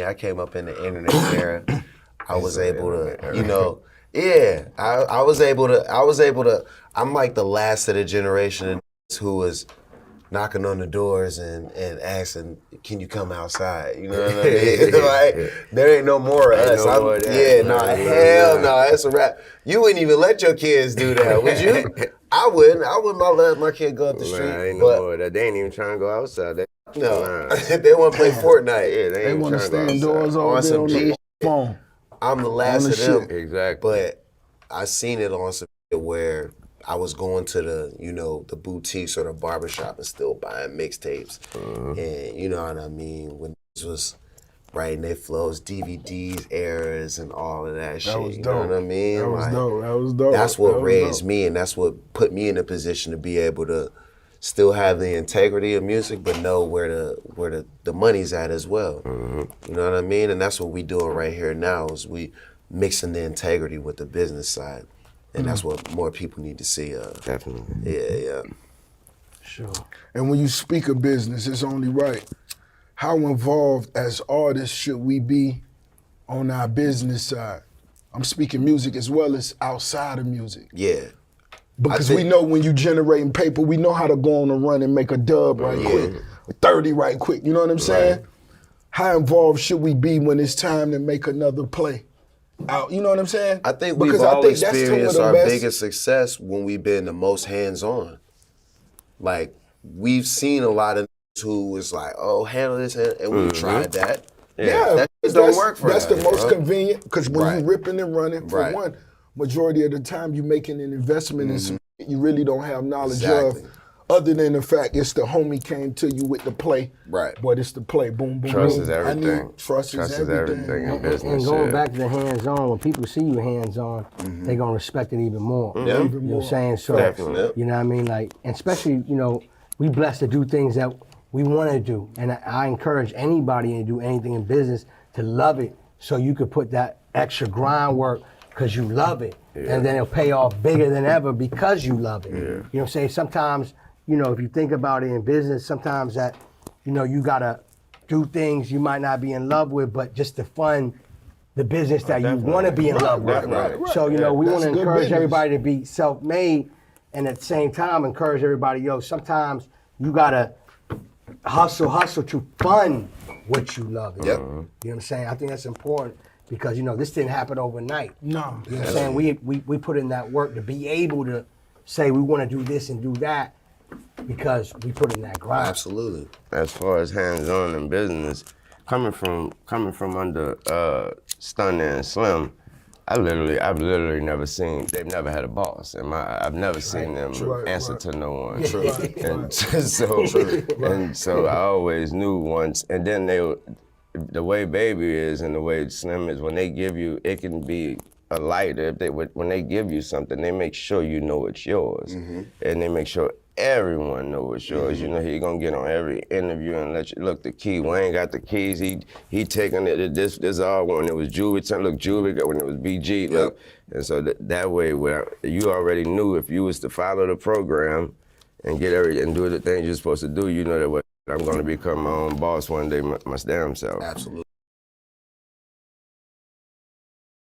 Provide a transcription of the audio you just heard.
I came up in the internet era. I was able to, you know, yeah, I was able to, I'm like the last of the generation who was knocking on the doors and asking, can you come outside? You know what I mean? Like, there ain't no more of us. No more of that. Hell no, that's a wrap. You wouldn't even let your kids do that, would you? I wouldn't let my kid go up the street. Ain't no more of that. They ain't even trying to go outside. No, they want to play Fortnite. Yeah, They want to stay indoors on some G phone. I'm the last of them. Exactly. But I seen it on some shit where I was going to the, you know, the boutiques or the barbershop and still buying mixtapes. And you know what I mean? When this was writing their flows, DVDs, eras, and all of that shit. Was you dope. know what I mean? That was dope. That was dope. That's what raised me, and that's what put me in a position to be able to still have the integrity of music, but know where the money's at as well. You know what I mean? And that's what we doing right here now is we mixing the integrity with the business side. And that's what more people need to see. Definitely. Yeah. Sure. And when you speak of business, it's only right. How involved as artists should we be on our business side? I'm speaking music as well as outside of music. Yeah. Because we know when you generating paper, we know how to go on a run and make a dub right quick, 30 right quick, you know what I'm saying? Right. How involved should we be when it's time to make another play? Out, you know what I'm saying? I think we've all experienced our biggest success when we've been the most hands-on. Like, we've seen a lot of who was like, oh, handle this, and we tried that. Yeah, that don't work for us. That's the most convenient, because when you're ripping and running, for one, majority of the time you're making an investment in something you really don't have knowledge of, other than the fact it's the homie came to you with the play. Right. But it's the play, boom, boom, Trust boom. is everything. Trust is everything in business. And going back to the hands-on, when people see you hands-on, they're going to respect it even more. You know what I'm saying? So, you know what I mean? Like, and especially, you know, we blessed to do things that we want to do. And I encourage anybody to do anything in business to love it so you could put that extra grind work because you love it. And then it'll pay off bigger than ever because you love it. You know what I'm saying? Sometimes, you know, if you think about it in business, sometimes that, you know, you got to do things you might not be in love with, but just to fund the business that you want to be in love with. So, you know, we want to encourage everybody to be self-made and at the same time encourage everybody, yo, sometimes you got to hustle to fund what you love. You know what I'm saying? I think that's important because, you know, this didn't happen overnight. No. You know what I'm saying? We put in that work to be able to say we want to do this and do that because we put in that grind. Absolutely. As far as hands-on in business, coming from under Stunner and Slim, I've literally never seen, they've never had a boss. And I've never seen them answer to no one. And so I always knew once, and then the way Baby is and the way Slim is, when they give you, it can be a light. When they give you something, they make sure you know it's yours. And they make sure everyone knows it's yours. You know, he gonna get on every interview and let you, look, the key, Wayne got the keys, he taking it, this all when it was Juvie, look, Juvie got when it was BG, look. And so that way, you already knew if you was to follow the program and get and do the things you're supposed to do, you know that I'm gonna become my own boss one day, my damn self. Absolutely.